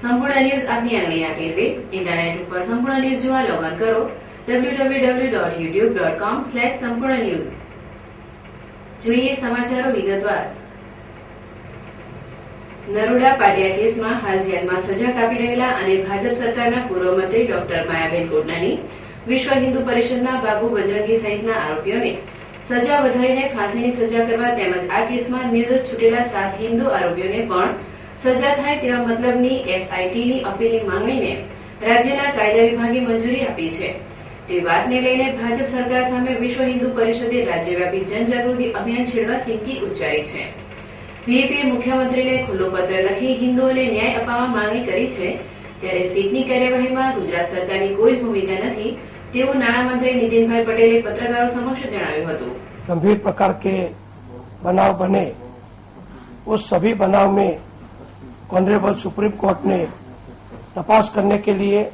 સંપૂર્ણ ન્યૂઝ આપની આંગળીના ટેરવે ઇન્ટરનેટ ઉપર સંપૂર્ણ ન્યૂઝ જોવા લોગન કરો www.youtube.com/સંપૂર્ણ ન્યૂઝ। જોઈએ સમાચારો વિગતવાર। નરોડા પાટિયા કેસમાં હાલ જેલમાં સજા કાપી રહેલા અને ભાજપ સરકારના પૂર્વ મંત્રી ડોક્ટર માયાબેન કોટનાની વિશ્વ હિન્દુ પરિષદના બાબુ બજરંગી સહિતના આરોપીઓને સજા વધારીને ફાંસીની સજા કરવા તેમજ આ કેસમાં નિર્દોષ છૂટેલા 7 હિન્દુ આરોપીઓને પણ સજા થાય તેવા મતલબની એસઆઈટીની અપીલની માંગણીને રાજ્યના કાયદા વિભાગે મંજૂરી આપી છે। તે વાતને લઈને ભાજપ સરકાર સામે વિશ્વ હિન્દુ પરિષદે રાજ્યવ્યાપી જનજાગૃતિ અભિયાન છેડવા ચીમકી ઉચ્ચારી છે। વીએપીએ મુખ્યમંત્રીને ખુલ્લો પત્ર લખી હિન્દુઓને ન્યાય અપાવવા માંગણી કરી છે, ત્યારે સીટની કાર્યવાહીમાં ગુજરાત સરકારની કોઈ જ ભૂમિકા નથી તેવું નાણામંત્રી નીતિનભાઈ પટેલે પત્રકારો સમક્ષ જણાવ્યું હતું। गंभीर प्रकार के बनाव बने उस सभी बनाव में ऑनरेबल सुप्रीम कोर्ट ने तपास करने के लिए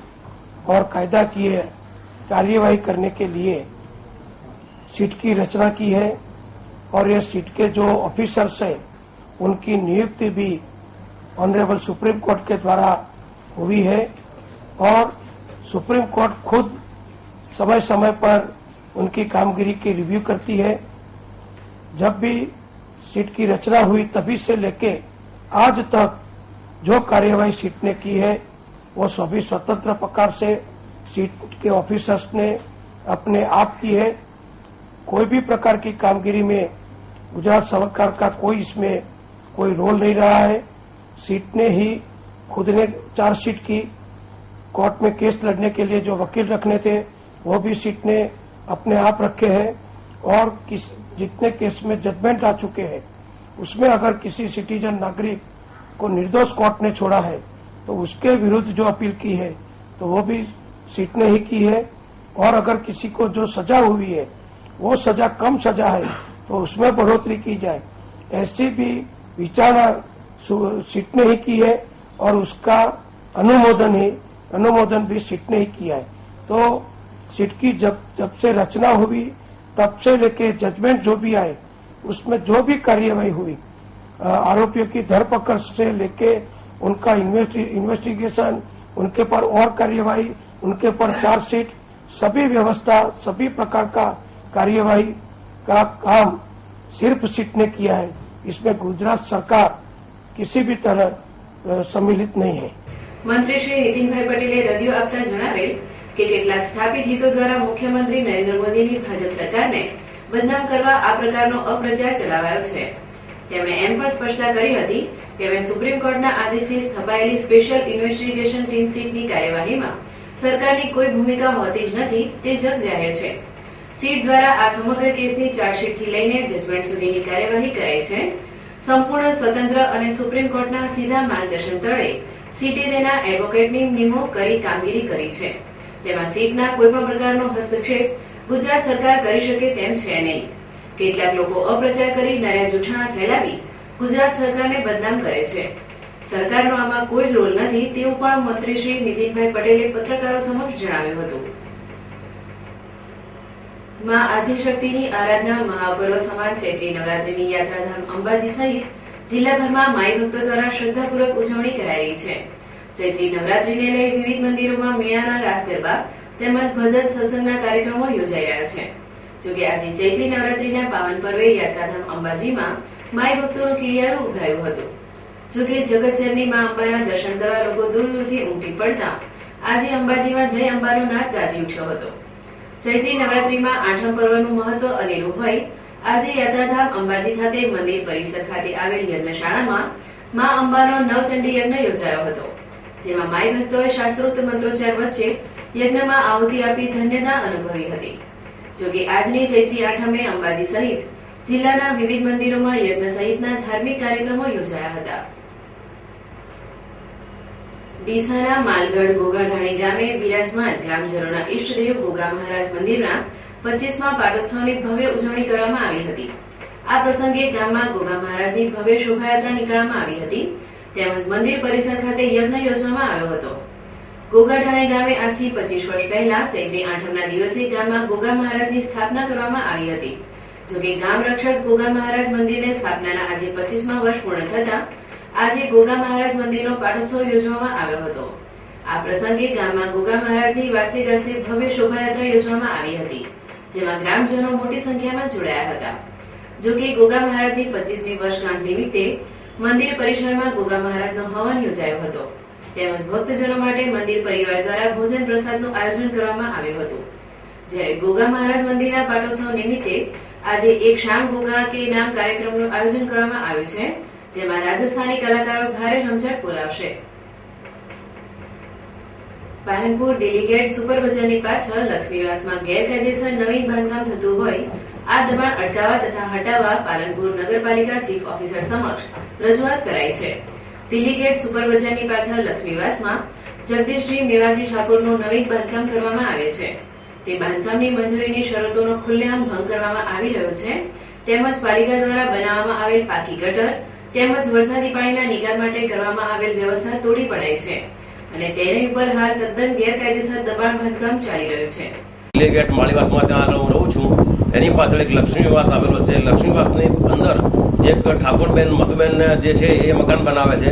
और कायदाकीय कार्यवाही करने के लिए सीट की रचना की है और ये सीट के जो ऑफिसर्स हैं उनकी नियुक्ति भी ऑनरेबल सुप्रीम कोर्ट के द्वारा हुई है और सुप्रीम कोर्ट खुद समय समय पर उनकी कामगिरी की रिव्यू करती है। जब भी सीट की रचना हुई तभी से लेके आज तक जो कार्यवाही सीट ने की है वो सभी स्वतंत्र प्रकार से सीट के ऑफिसर्स ने अपने आप की है। कोई भी प्रकार की कामगिरी में गुजरात सरकार का कोई इसमें कोई रोल नहीं रहा है। सीट ने ही खुद ने चार्जशीट की, कोर्ट में केस लड़ने के लिए जो वकील रखने थे वो भी सीट ने अपने आप रखे हैं और जितने केस में जजमेंट आ चुके हैं उसमें अगर किसी सिटीजन नागरिक को निर्दोष कोर्ट ने छोड़ा है तो उसके विरुद्ध जो अपील की है तो वो भी सीट ने ही की है। और अगर किसी को जो सजा हुई है वो सजा कम सजा है तो उसमें बढ़ोतरी की जाए, ऐसी भी विचारणा सीट ने ही की है और उसका अनुमोदन भी सीट ने ही किया है। तो सीट की जब से रचना हुई तब से लेके जजमेंट जो भी आए उसमें जो भी कार्यवाही हुई, आरोपियों की धरपकड़ से लेके उनका इन्वेस्टिगेशन, उनके पर और कार्यवाही, उनके पर चार्जशीट, सभी व्यवस्था, सभी प्रकार का कार्यवाही का काम सिर्फ सीट ने किया है। इसमें गुजरात सरकार किसी भी तरह सम्मिलित नहीं है। मंत्री श्री નીતિનભાઈ પટેલે રદિયો આપતા જણાવેલ કે કેટલાક સ્થાપિત હિતો દ્વારા મુખ્યમંત્રી નરેન્દ્ર મોદીની ભાજપ સરકારને બદનામ કરવા આ પ્રકારનો અપપ્રચાર ચલાવાયો છે। તેમણે એમ પણ સ્પષ્ટતા કરી હતી કે હવે સુપ્રીમ કોર્ટના આદેશથી સ્થપાયેલી સ્પેશિયલ ઇન્વેસ્ટિગેશન ટીમ સીટની કાર્યવાહીમાં સરકારની કોઈ ભૂમિકા હોતી જ નથી તે જગ જાહેર છે। સીટ દ્વારા આ સમગ્ર કેસની ચાર્જશીટથી લઈને જજમેન્ટ સુધીની કાર્યવાહી કરાઈ છે। સંપૂર્ણ સ્વતંત્ર અને સુપ્રીમ કોર્ટના સીધા માર્ગદર્શન તળે સીટે તેના એડવોકેટની નિમણૂક કરી કામગીરી કરી છે। તેમાં સીટના કોઈપણ પ્રકારનો હસ્તક્ષેપ ગુજરાત સરકાર કરી શકે તેમ છે નહીં। કેટલાક લોકો અપ્રચાર કરી નર્યા જૂઠાણા ફેલાવી ગુજરાત સરકારને બદનામ કરે છે। સરકારનો આમાં કોઈ જ રોલ નથી તેવું પણ મંત્રી શ્રી નીતિનભાઈ પટેલે પત્રકારો સમક્ષ જણાવ્યું હતું। માં આદ્યશક્તિની આરાધના મહાપર્વ સમાન ચૈત્રી નવરાત્રીની યાત્રાધામ અંબાજી સહિત જિલ્લાભરમાં માઈ ભક્તો દ્વારા શ્રદ્ધાપૂર્વક ઉજવણી કરાઈ રહી છે। ચૈત્રી નવરાત્રીને લઈ વિવિધ મંદિરોમાં મેળાના રાસ ગરબા તેમજ ભજન સત્સંગના કાર્યક્રમો યોજાઈ રહ્યા છે। જોકે આજે ચૈત્રી નવરાત્રીના પાવન પર્વે યાત્રાધામ અંબાજીમાં માઈ ભક્તોનું કિડિયારું ઉભરાયું હતું। જોકે જગતજનની માં અંબાના દર્શન કરવા લોકો દૂર દૂરથી ઉમટી પડતા આજે અંબાજીમાં જય અંબાનો નાદ ગાજી ઉઠ્યો હતો। ચૈત્રી નવરાત્રીમાં આઠમ પર્વનું મહત્વ અનેરું હોય આજે યાત્રાધામ અંબાજી ખાતે મંદિર પરિસર ખાતે આવેલ યજ્ઞશાળામાં માં અંબાનો નવચંડી યજ્ઞ યોજાયો હતો, જેમાં માઈ ભક્તોએ શાસ્ત્રોક્ત મંત્રોચ્ચાર વચ્ચે યજ્ઞમાં આહુતિ આપી ધન્યતા અનુભવી હતી। જોકે આજની ચૈત્રી આઠમે અંબાજી સહિત જિલ્લાના વિવિધ મંદિરોમાં યજ્ઞ સહિતના ધાર્મિક કાર્યક્રમો યોજાયા હતા। ડીસાના માલગઢ ગોગાઢાણી ગામે બિરાજમાન ગ્રામજનોના ઇષ્ટદેવ ગોગા મહારાજ મંદિરના 25મા પાટોત્સવની ભવ્ય ઉજવણી કરવામાં આવી હતી। આ પ્રસંગે ગામમાં ગોગા મહારાજની ભવ્ય શોભાયાત્રા નીકળવામાં આવી હતી તેમજ મંદિર પરિસર ખાતે યજ્ઞ યોજવામાં આવ્યો હતો। ગોગાઢાણી ગામે આજથી 25 વર્ષ પહેલા ચૈત્રી આઠમના દિવસે ગામમાં ગોગા મહારાજની સ્થાપના કરવામાં આવી હતી। જોકે ગામ રક્ષક ગોગા મહારાજ મંદિરની સ્થાપનાના આજે 25મા વર્ષ પૂર્ણ થતા આજે ગોગા મહારાજ મંદિરનો પાટોત્સવ યોજવામાં આવ્યો હતો। આ પ્રસંગે ગામમાં ગોગા મહારાજની વાસ્તે ગાસ્તે ભવ્ય શોભાયાત્રા યોજવામાં આવી હતી, જેમાં ગ્રામજનો મોટી સંખ્યામાં જોડાયા હતા। જો કે ગોગા મહારાજની 25મી વર્ષગાંઠ નિમિત્તે મંદિર પરિસરમાં ગોગા મહારાજનો હવન યોજાયો હતો, તેમજ ભક્તજનો માટે મંદિર પરિવાર દ્વારા ભોજન પ્રસાદનું આયોજન કરવામાં આવ્યું હતું। જ્યારે ગોગા મહારાજ મંદિરના પાટોત્સવ નિમિત્તે આજે એક શામ ગોગા કે નામ કાર્યક્રમનું આયોજન કરવામાં આવ્યું છે, જેમાં રાજસ્થાની કલાકારો ભારે રમઝટ બોલાવશે। પાલનપુર દિલ્હી ગેટ સુપર બજારની પાછળ લક્ષ્મીવાસમાં ગેરકાયદેસર નવીન બાંધકામ થતું હોય આ દબાણ અટકાવવા તથા હટાવવા પાલનપુર નગરપાલિકા ચીફ ઓફિસર સમક્ષ રજૂઆત કરાઈ છે। દિલ્હી ગેટ સુપર બજારની પાછળ લક્ષ્મીવાસમાં જગદીશજી મેવાજી ઠાકોરનું નવીન બાંધકામ કરવામાં આવે છે। તે બાંધકામની મંજૂરીની શરતોનો ખુલ્લેઆમ ભંગ કરવામાં આવી રહ્યો છે, તેમજ પાલિકા દ્વારા બનાવવામાં આવેલ પાકી ગટર તેમજ વરસાદી પાણીના નિકાલ માટે કરવામાં આવેલ વ્યવસ્થા તોડી પડાઈ છે અને તેની ઉપર હાલ તદ્દન ગેરકાયદેસર દબાણ બાંધકામ ચાલી રહ્યું છે। દિલ્હી ગેટ માળીવાસમાં ત્યાં હું રહું છું, એની પાછળ એક લક્ષ્મીવાસ આવેલો છે। લક્ષ્મીવાસની અંદર એક ઠાકોરબેન મધુબેન જે છે એ મકાન બનાવે છે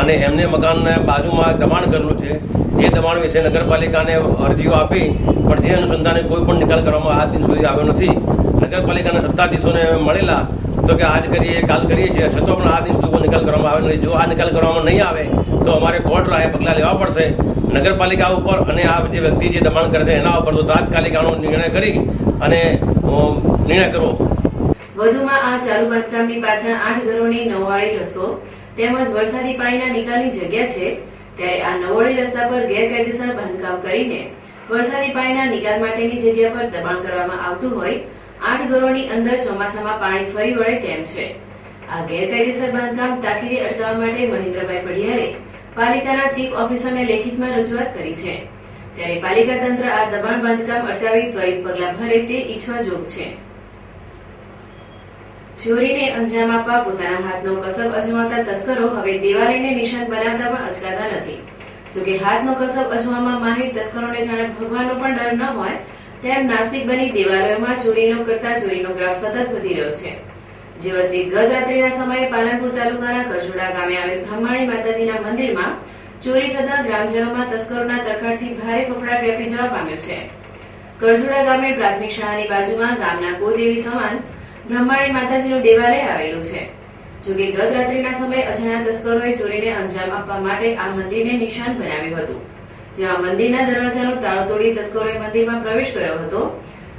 અને એમને મકાનને બાજુમાં દબાણ કરેલું છે। જે દબાણ વિશે નગરપાલિકાને અરજીઓ આપી પણ જે અનુસંધાને કોઈ પણ નિકાલ કરવામાં આજ દિન સુધી આવ્યો નથી। નગરપાલિકાના સત્તાધીશોને મળેલા તો કે આજ કરીએ કાલ કરીએ છીએ, છતાં પણ આ દિન સુધી કોઈ નિકાલ કરવામાં આવ્યો નથી। જો આ નિકાલ કરવામાં નહીં આવે તો અમારે કોર્ટ રાહે પગલાં લેવા પડશે નગરપાલિકા ઉપર અને આ જે વ્યક્તિ જે દબાણ કરે છે એના ઉપર તો તાત્કાલિક આનો નિર્ણય કરી અને નિર્ણય કરવો। વધુમાં આ ચાલુ બાંધકામની પાછળ 8 ઘરોની નવવાળી રસ્તો તેમજ વરસાદી પાણીના નિકાલની જગ્યા છે, ત્યારે આ નવવાળી રસ્તા પર ગેરકાયદેસર બાંધકામ કરીને વરસાદી પાણીના નિકાલ માટેની જગ્યા પર દબાણ કરવામાં આવતું હોય 8 ઘરોની અંદર ચોમાસામાં પાણી ફરી વળે તેમ છે। આ ગેરકાયદેસર બાંધકામ તાકીદે અટકાવવા માટે મહેન્દ્રભાઈ પઢિયારે પાલિકાના ચીફ ઓફિસરને લેખિતમાં રજૂઆત કરી છે, ત્યારે પાલિકા તંત્ર આ દબાણ બાંધકામ અટકાવી ત્વરિત પગલાં ભરે તે ઈચ્છવા જોગ છે। ચોરીને અંજામ આપવા પોતાના હાથનો કસબ અજમાવતા તસ્કરો હવે દેવાલયને નિશાન બનાવતા પણ અચકાતા નથી। જોકે હાથનો કસબ અજમાવવામાં માહિર તસ્કરોને જાણે ભગવાનનો પણ ડર ન હોય તેમ નાસ્તિક બની દેવાલયોમાં ચોરીનો કરતા ચોરીનો ગ્રાફ સતત વધી રહ્યો છે। જે વચ્ચે ગત રાત્રિના સમયે પાલનપુર તાલુકાના કરજોડા ગામે આવેલ બ્રહ્માણી માતાજીના મંદિરમાં ચોરી થતા ગ્રામજનોમાં તસ્કરોના તરખાટથી ભારે ફફડાટ વ્યાપી જવા પામ્યો છે। કરજોડા ગામે પ્રાથમિક શાળાની બાજુમાં ગામના કુળદેવી સમાન બ્રહ્માણી માતાજીનું દેવાલય આવેલું છે। જોકે ગત રાત્રિના સમયે અજાણ્યા તસ્કરોએ ચોરીને અંજામ આપવા માટે આ મંદિરને નિશાન બનાવ્યું હતું, જેમાં મંદિરના દરવાજાનો તાળો તોડી તસ્કરોએ મંદિરમાં પ્રવેશ કર્યો હતો,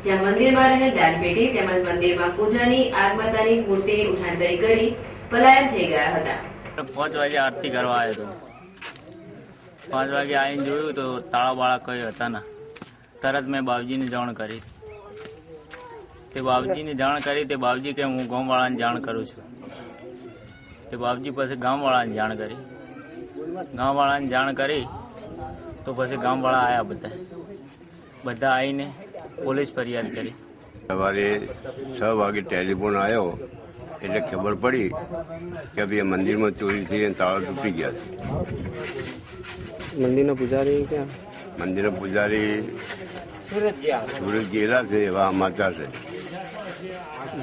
જ્યાં મંદિરમાં રહેલ દાનપેટી તેમજ મંદિરમાં પૂજાની આગમાતાની મૂર્તિની ઉઠાંતરી કરી પલાયન થઈ ગયા હતા। 5 વાગે આરતી કરવા આવ્યો હતો। 5 વાગે આવીને જોયું તો તાળા બાળા કઈ હતા ના। તરત મેં બાવજીને જાણ કરી। તે બાવજીને જાણ કરી તે બાવજી કે હું ગામવાળાને જાણ કરું છું। તે બાવજી પછી ગામવાળાને જાણ કરી। ગામવાળાને જાણ કરી તો પછી ગામવાળા આવ્યા, બધા આવીને પોલીસ ફરિયાદ કરી। સવારે 6 વાગે ટેલિફોન આવ્યો એટલે ખબર પડી કે ભાઈ મંદિરમાં ચોરી થઈ અને તાળા તૂટી ગયા છે। મંદિરના પૂજારી ક્યાં? મંદિરના પૂજારી સુરત ગયેલા છે એવા સમાચાર છે।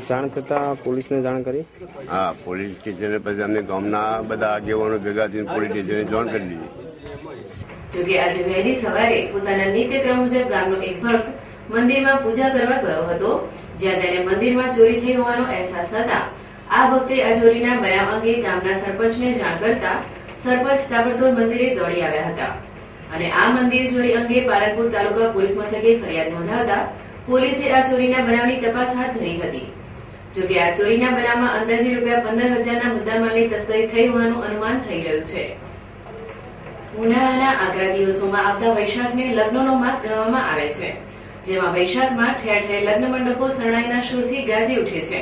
જાણ થતા પોલીસને જાણ કરી? હા, પોલીસ સ્ટેશને પછી અમને ગામના બધા આગેવાનો ભેગા થઈને પોલીસ સ્ટેશને જાણ કરી દીધી। જોકે આજે વહેલી સવારે પોતાના નિત્યક્રમ મુજબ ગામનો એક ભક્ત મંદિરમાં પૂજા કરવા ગયો હતો, જ્યાં તેને મંદિરમાં ચોરી થઈ હોવાનો અહેસાસ થતા આ ભક્તે આ ચોરીના બનાવ અંગે ગામના સરપંચને જાણ કરતા સરપંચ તાબડતોડ મંદિરે દોડી આવ્યા હતા અને આ મંદિર ચોરી અંગે પાલનપુર તાલુકા પોલીસ મથકે ફરિયાદ નોંધાવતા પોલીસે આ ચોરીના બનાવની તપાસ હાથ ધરી હતી। જોકે આ ચોરીના બનાવમાં અંદાજે ₹15,000ના મુદ્દામાલની તસ્કરી થઈ હોવાનું અનુમાન થઈ રહ્યું છે। ઉનાળાના આકરા દિવસોમાં આવતા વૈશાખને લગ્નનો માસ ગણવામાં આવે છે, જેમાં વૈશાખમાં ઠેર ઠેર લગ્ન મંડપો શરણાઈના સૂરથી ગાજી ઉઠે છે।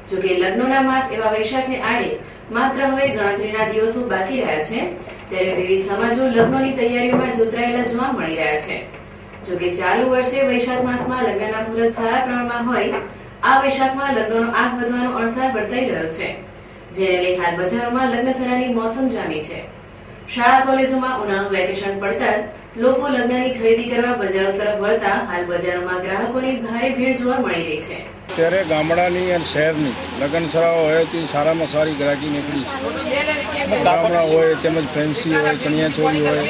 જોકે લગ્નોના માસ એવા વૈશાખને આડે માત્ર હવે ગણતરીના દિવસો બાકી રહ્યા છે, ત્યારે વિવિધ સમાજો લગ્નોની તૈયારીઓમાં જોતરાયેલા જોવા મળી રહ્યા છે। જોકે ચાલુ વર્ષે વૈશાખ માસમાં લગ્નના મુહૂર્ત સારા પ્રમાણમાં હોય આ વૈશાખમાં લગ્નનો આગ વધવાનો અણસાર વર્તાઈ રહ્યો છે, જેને લઈ હાલ બજારોમાં લગ્નસરાની મોસમ જામી છે। શાળા કોલેજોમાં ઉનાળુ વેકેશન પડતા જ લોકો લગ્નની ખરીદી કરવા બજારો તરફ વળતા હાલ બજારોમાં ગ્રાહકોની ભારે ભીડ જોવા મળી રહી છે। અત્યારે ગામડાની અને શહેરની લગ્નસરાઓ હોય તે સારામાં સારી ગ્રાહકી નીકળી છે. ગામડા હોય તેમજ ફેન્સી હોય, ચણિયાચોળી હોય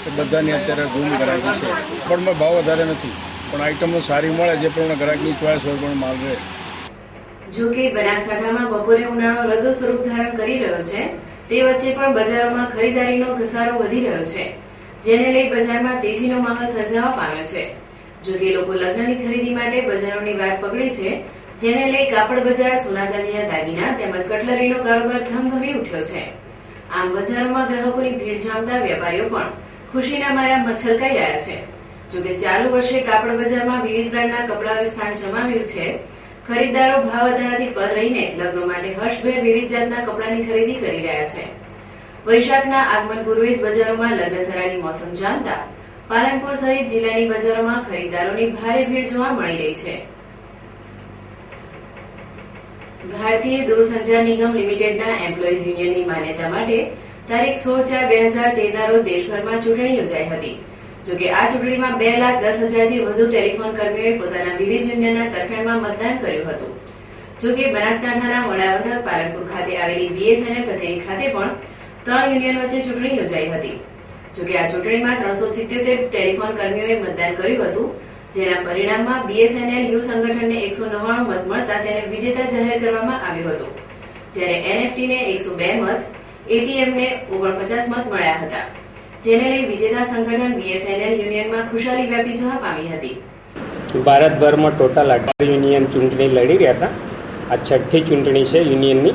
એ બધાની અત્યારે ધૂમ ગ્રાહકી છે. પણ ભાવ વધારે નથી, પણ આઈટમો સારી મળે, જે પ્રમાણે ગ્રાહકની ચોઈસ હોય પણ માલ રહે. જો કે બનાસકાંઠામાં બપોરે ઉનાળો રદો સ્વરૂપ ધારણ કરી રહ્યો છે, તે વચ્ચે પણ બજારોમાં ખરીદારીનો ઘસારો વધી રહ્યો છે, જેને લઈ બજારમાં તેજીનો માહોલ સર્જાવા પામ્યો છે. જો કે લોકો લગ્નની ખરીદી માટે બજારોની વાટ પકડી છે, જેને લઈ કાપડ બજાર, સોના ચાંદીના દાગીના તેમજ કટલરીનો કારોબાર ધમધમી ઉઠ્યો છે. આમ બજારોમાં ગ્રાહકોની ભીડ જામતા વેપારીઓ પણ ખુશીના મારા મચ્છલકાઈ રહ્યા છે. જો કે ચાલુ વર્ષે કાપડ બજારમાં વિવિધ બ્રાન્ડના કપડાઓએ સ્થાન જમાવ્યું છે. ખરીદદારો ભાવ વધારાથી પર રહીને લગ્નો માટે હર્ષભેર વિવિધ જાતના કપડાની ખરીદી કરી રહ્યા છે. વૈશાખના આગમન પૂર્વે જ બજારોમાં લગ્નસરાની મોસમ જામતા પાલનપુર સહિત જિલ્લાની બજારોમાં ખરીદદારોની ભારે ભીડ જોવા મળી રહી છે. ભારતીય દૂરસંચાર નિગમ લિમિટેડના એમ્પ્લોઈઝ યુનિયનની માન્યતા માટે તારીખ 16/4/2013ના રોજ દેશભરમાં ચૂંટણી યોજાઈ હતી. જોકે આ ચૂંટણીમાં 2,10,000થી વધુ ટેલિફોન કર્મીઓએ પોતાના વિવિધ યુનિયનના તરફેણમાં મતદાન કર્યું હતું. જોકે બનાસકાંઠાના વડામથક પાલનપુર ખાતે આવેલી BSNL કચેરી ખાતે પણ 3 યુનિયન વચ્ચે ચૂંટણી યોજાઈ હતી. જોકે આ ચૂંટણીમાં 377 ટેલિફોન કર્મીઓએ મતદાન કર્યું હતું, જેના પરિણામમાં BSNL યુ સંગઠનને 199 મત મળતા તેને વિજેતા જાહેર કરવામાં આવ્યું હતું, જ્યારે NFTને 102 મત, ATMને 49 મત મળ્યા હતા, જેને લઈ વિજેતા સંગઠન BSNL યુનિયનમાં ખુશાલી વ્યાપી જવા પામી હતી. ભારતભરમાં ટોટલ 18 યુનિયન ચૂંટણી લડી રહ્યા હતા. આ 6ઠ્ઠી ચૂંટણી છે યુનિયનની.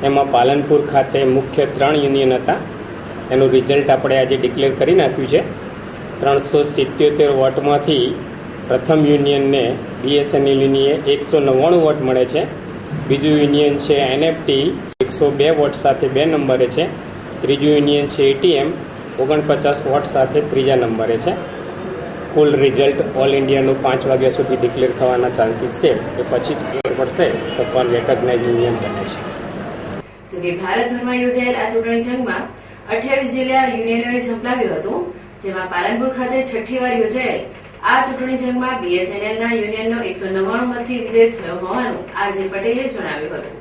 એમાં પાલનપુર ખાતે મુખ્ય 3 યુનિયન હતા. એનું રિઝલ્ટ આપણે આજે ડિક્લેર કરી નાખ્યું છે. 377 વોટમાંથી પ્રથમ યુનિયનને BSNL યુનિયને 199 વોટ મળે છે. બીજું યુનિયન છે NFT 102 વોટ સાથે 2 નંબરે છે. ત્રીજું યુનિયન છે ATM 49 વોટ સાથે 3જા નંબરે છે. કુલ રિઝલ્ટ ઓલ ઇન્ડિયાનું 5 વાગ્યા સુધી ડિક્લેર થવાના ચાન્સીસ છે. એ પછી જ ખબર પડશે તો કોણ રેકગ્નાઇઝ યુનિયન બને છે. જોકે ભારતભરમાં યોજાયેલ આ ચૂંટણી જંગમાં 28 જિલ્લા યુનિયનોએ ઝંપલાવ્યું હતું, જેમાં પાલનપુર ખાતે 6ઠ્ઠી વાર યોજાયેલ આ ચૂંટણી જંગમાં BSNLના યુનિયનનો 199 મતથી વિજય થયો હોવાનું RJ પટેલે જણાવ્યું હતું.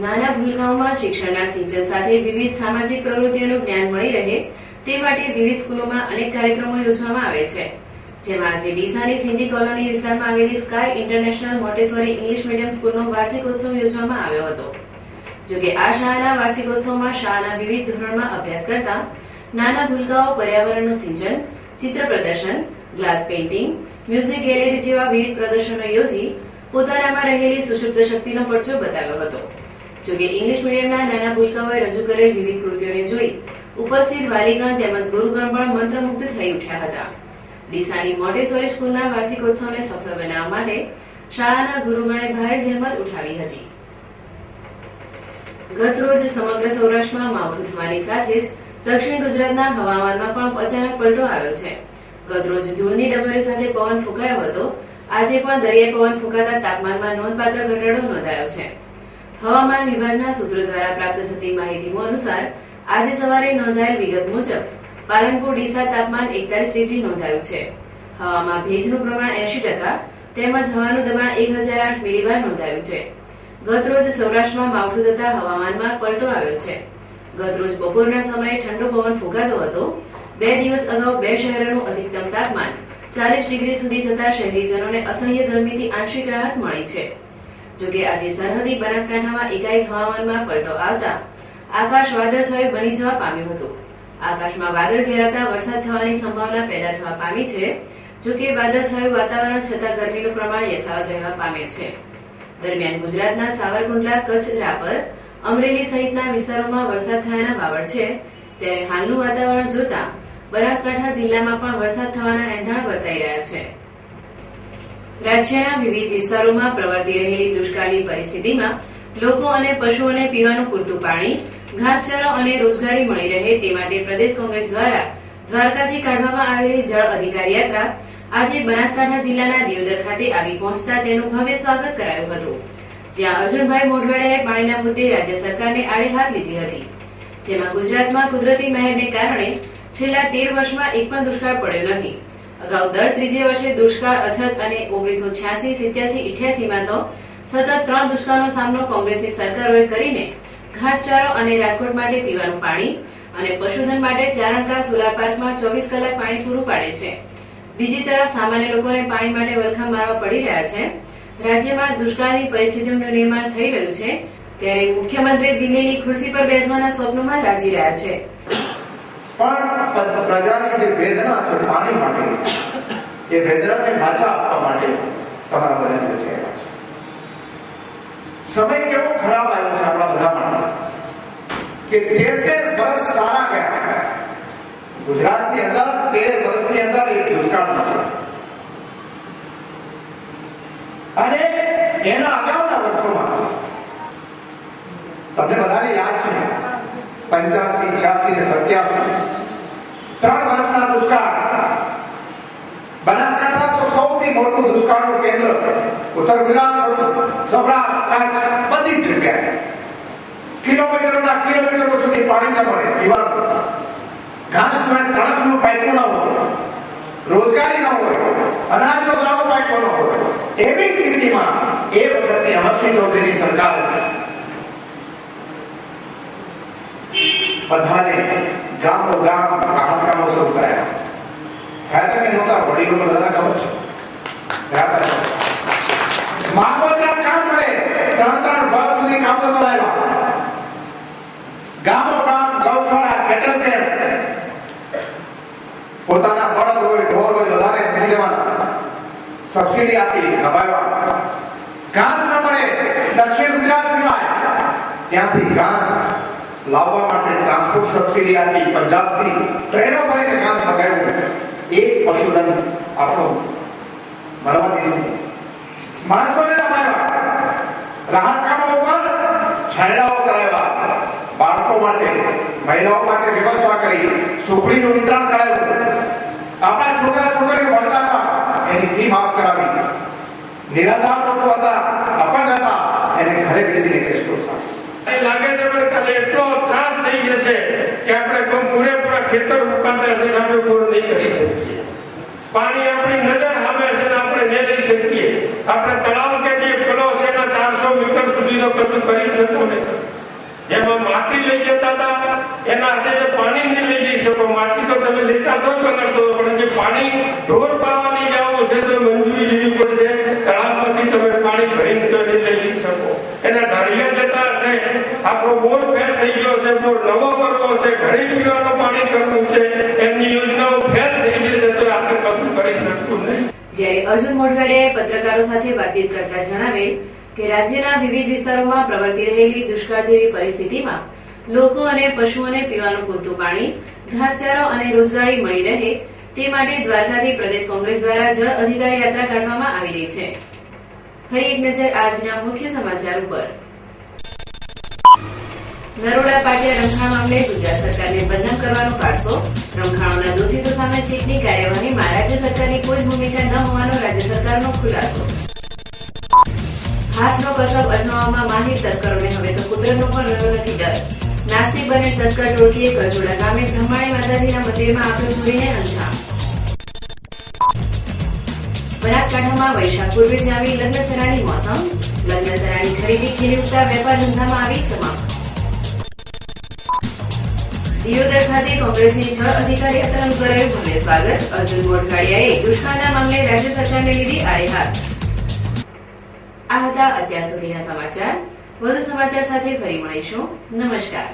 નાના ભૂલગાંવમાં શિક્ષણના સિંચન સાથે વિવિધ સામાજિક પ્રવૃત્તિઓનું જ્ઞાન મળી રહે તે માટે વિવિધ સ્કૂલોમાં અનેક કાર્યક્રમો યોજવામાં આવે છે, જેમાં આજે ડીસાની સિંધી કોલોની વિસ્તારમાં આવેલી સ્કાય ઇન્ટરનેશનલ મોન્ટેસોરી ઇંગ્લિશ મીડિયમ સ્કૂલનો વાર્ષિકોત્સવ યોજવામાં આવ્યો હતો. જોકે આ શાળાના વાર્ષિકોત્સવમાં શાળાના વિવિધ ધોરણમાં અભ્યાસ કરતા નાના ભૂલકાઓ પર્યાવરણનું સિંચન, ચિત્ર પ્રદર્શન, ગ્લાસ પેઇન્ટિંગ, મ્યુઝિક ગેલેરી જેવા વિવિધ પ્રદર્શનો યોજી પોતાનામાં રહેલી સુષુપ્ત શક્તિનો પરચો બતાવ્યો હતો. જોકે ઇંગ્લિશ મીડિયમના નાના ભૂલકાઓએ રજૂ કરેલ વિવિધ કૃતિઓને જોઈ ઉપસ્થિત વાલીગણ તેમજ ગુરુગણ પણ મંત્રમુગ્ધ થઈ ઉઠ્યા હતા. ડીસાની મોન્ટેસોરી સ્કૂલના વાર્ષિકોત્સવને સફળ બનાવવા માટે શાળાના ગુરુગણે ભારે જહેમત ઉઠાવી હતી. ગત રોજ સમગ્ર સૌરાષ્ટ્રમાં માવઠું થવાની સાથે જ દક્ષિણ ગુજરાતના હવામાનમાં પણ અચાનક પલટો આવ્યો છે. ગત રોજ ધૂળની ડમરી સાથે પવન ફૂંકાયો હતો. આજે પણ દરિયાઈ પવન ફૂંકાતા તાપમાનમાં નોંધપાત્ર ઘટાડો નોંધાયો છે. હવામાન વિભાગના સૂત્રો દ્વારા પ્રાપ્ત થતી માહિતી અનુસાર આજે સવારે નોંધાયેલ વિગત મુજબ પાલનપુર ડીસા તાપમાન 41 ડિગ્રી નોંધાયું છે. હવામાં ભેજનું પ્રમાણ 80% તેમજ હવાનું દબાણ 1008 મિલીબાર નોંધાયું છે. ગત રોજ સૌરાષ્ટ્રમાં માવઠું થતા હવામાનમાં પલટો આવ્યો છે. ગત રોજ બપોરના સમયે ઠંડો પવન ફૂંકાતો હતો. 2 દિવસ અગાઉ 2 શહેરોનું અધિકતમ તાપમાન 40 ડિગ્રી સુધી થતા શહેરીજનોને અસહ્ય ગરમીથી આંશિક રાહત મળી છે. જોકે આજે સરહદી બનાસકાંઠામાં એકાએક હવામાનમાં પલટો આવતા આકાશ વાદળછાયું બની જવા પામ્યું હતું. આકાશમાં વાદળ ઘેરાતા વરસાદ થવાની સંભાવના પેદા થવા પામી છે. જોકે વાદળછાયું વાતાવરણ છતાં ગરમીનું પ્રમાણ યથાવત રહેવા પામેલ છે. દરમિયાન ગુજરાતના સાવરકુંડલા, કચ્છ, રાપર, અમરેલી સહિતના વિસ્તારોમાં વરસાદ થયાના વાવડ છે. ત્યારે હાલનું વાતાવરણ જોતા બનાસકાંઠા જિલ્લામાં પણ વરસાદ થવાના એંધાણ વર્તાઈ રહ્યા છે. રાજ્યના વિવિધ વિસ્તારોમાં પ્રવર્તી રહેલી દુષ્કાળની પરિસ્થિતિમાં લોકો અને પશુઓને પીવાનું પૂરતું પાણી, ઘાસચારો અને રોજગારી મળી રહે તે માટે પ્રદેશ કોંગ્રેસ દ્વારા દ્વારકાથી કાઢવામાં આવેલી જળ અધિકાર યાત્રા આજે બનાસકાંઠા જિલ્લાના દિયોદર ખાતે આવી પહોંચતા તેનું ભવ્ય સ્વાગત કરાયું હતું. જ્યાં અર્જુનભાઈ મોઢવાડિયાએ પાણીના મુદ્દે રાજ્ય સરકારને આડે હાથ લીધી હતી. જેમાં ગુજરાતમાં કુદરતી મહેરને કારણે છેલ્લા 13 વર્ષમાં એક પણ દુષ્કાળ પડ્યો નથી. અગાઉ દર ત્રીજે વર્ષે દુષ્કાળ, અછત અને 1986, 87, 88માં તો સતત 3 દુષ્કાળનો સામનો કોંગ્રેસની સરકારોએ કરીને ઘાસચારો અને રાજકોટ માટે પીવાનું પાણી અને પશુધન માટે ચારણકા સોલાર પાર્કમાં 24 કલાક પાણી પૂરું પાડે છે. બીજી તરફ સામાન્ય લોકોને પાણી માટે વલખા મારવા પડી રહ્યા છે. રાજ્યમાં દુષ્કાળની પરિસ્થિતિનું નિર્માણ થઈ રહ્યું છે ત્યારે મુખ્યમંત્રી દિલ્હીની ખુરશી પર બેસવાના સ્વપ્નમાં રાજી રહ્યા છે. પણ પ્રજાની જે વેદના છે પાણી માટે, એ વેદનાને પાછા આપવા માટે તમારા બધાને રચાયા છે. સમય કેવો ખરાબ આવ્યો છે આપણા બધા માટે કે 13 વર્ષ સારા ગયા. ગુજરાતની અંદર 13 વર્ષની અંદર એક દુષ્કાળ નથી અને એના અગાઉના વર્ષોમાં તમને બધાને યાદ છે 85, 86 ને 87 3 વર્ષના દુષ્કાળ. બનાસકાંઠા તો સૌથી મોટું દુષ્કાળનું કેન્દ્ર, ઉત્તર ગુજરાત, સૌરાષ્ટ્ર, કચ્છ બધી જ જગ્યાએ કિલોમીટરો સુધી પાણી ન મળે, પીવાનું ઘાસનું તણખનું પાઇપો ન હોય, રોજગારી ન હોય, અનાજનો દાણો પાઇપો ન હોય. એવી સ્થિતિમાં એ વખતની અમરસિંહ ચૌધરીની સરકાર બધાને ગામો ગામ રાહત કામો શરૂ કરાયા. હતા કે નહોતા? વડીલો બધાને ખબર છે. માંગો ત્યાં કામ કરે. 3 વર્ષ સુધી કામો ચલાવ્યા. ગામો ગામ ગૌશાળા, કેટલ કેમ્પ, પોતાના બળદ હોય, ઢોર હોય, બધાને મળી જવાના. સબસિડી આપી નભાવ્યા. ઘાસ ન મળે દક્ષિણ ગુજરાત સિવાય ત્યાંથી ઘાસ લાવવા માટે ટ્રાન્સપોર્ટ સબસિડી આપી. પંજાબથી ટ્રેનો ભરીને ઘાસ લગાવ્યું. એક પશુધન આપણો મરવા દીધું. માણસોને નભાવ્યા. રાહત કામો ઉપર છાંયડાઓ કરાવ્યા. બાળકો માટે, મહિલાઓ માટે વ્યવસ્થા કરી. સુખડીનું વિતરણ કરાવ્યું. આપણા છોકરા છોકરીઓ ભણતા હતા એની ફી માફ કરાવી. નિરાધાર લોકો હતા, અપંગ હતા, એને ઘરે બેસીને કેસ પ્રોત્સાહન લાગે છે. પણ કાલે એટલો ત્રાસ થઈ જશે કે આપણે પૂરેપૂરા ખેતર ઉપાડતા હશે આપણે પૂરું નહીં કરી શકીએ. પાણી આપણી નજર સામે છે ને આપણે નહીં લઈ શકીએ. આપણે તળાવ કે જે પેલો છે એના 400 મીટર સુધીનો કશું કરી શકો નહીં. જેમાં માટી લઈ જતા હતા એના હાથે પાણી નહીં લઈ જઈ શકો. માટી તો તમે લેતા તો કરતો, પણ જે પાણી ઢોર પાવા લઈ જવું છે તો મંજૂરી લેવી પડશે. તળાવમાંથી તમે પાણી ભરીને તો નહીં લઈ જઈ શકો. એના ઢાળિયા જતા હશે. આપણો બોર ફેલ થઈ ગયો છે, બોર નવો કરવો છે, ઘરે પીવાનું પાણી કરવું છે, એમની યોજનાઓ ફેલ થઈ જશે તો આપણે કશું કરી શકતું નહીં. જ્યારે અર્જુન મોઢવાડિયાએ પત્રકારો સાથે વાતચીત કરતા જણાવેલ કે રાજ્યના વિવિધ વિસ્તારોમાં પ્રવર્તી રહેલી દુષ્કાળ જેવી પરિસ્થિતિમાં લોકો અને પશુઓને પીવાનું પૂરતું પાણી, ઘાસચારો અને રોજગારી મળી રહે તે માટે દ્વારકાથી પ્રદેશ કોંગ્રેસ દ્વારા જળ અધિકાર યાત્રા કાઢવામાં આવી રહી છે. ફરી એક નજર આજના મુખ્ય સમાચાર ઉપર. નરોડા પાટિયા રમખાણ મામલે ગુજરાત સરકારને બદનામ કરવાનો કારસો. રમખાણોના દોષિતો સામે સીટની કાર્યવાહીમાં રાજ્ય સરકારની કોઈ ભૂમિકા ન હોવાનો રાજ્ય સરકારનો ખુલાસો. હાથનો કસબ અજમાવવામાં માહિર તસ્કરોને હવે તો કુદરતનો પણ રહ્યો નથી ડર. નાસ્તિક બનેલ તસ્કર ટોળકીએ કરજોડા ગામે બ્રહ્માણી માતાજીના મંદિરમાં આપ્યો ચોરીને અંજામ. બનાસકાંઠામાં વૈશાખ પૂર્વે જામી લગ્નસરાની મોસમ. લગ્નસરાની ખરીદી ખીલી ઉઠતા વેપાર ધંધામાં આવી ચમક. દિયોદર ખાતે કોંગ્રેસની જળ અધિકાર યાત્રાનું કરાયું ભવ્ય સ્વાગત. અર્જુન મોઢવાડિયાએ દુષ્કાળના મામલે રાજ્ય સરકારને લીધી આડે હાથ. આ હતા અત્યાર સુધીના સમાચાર. વધુ સમાચાર સાથે ફરી મળીશું. નમસ્કાર.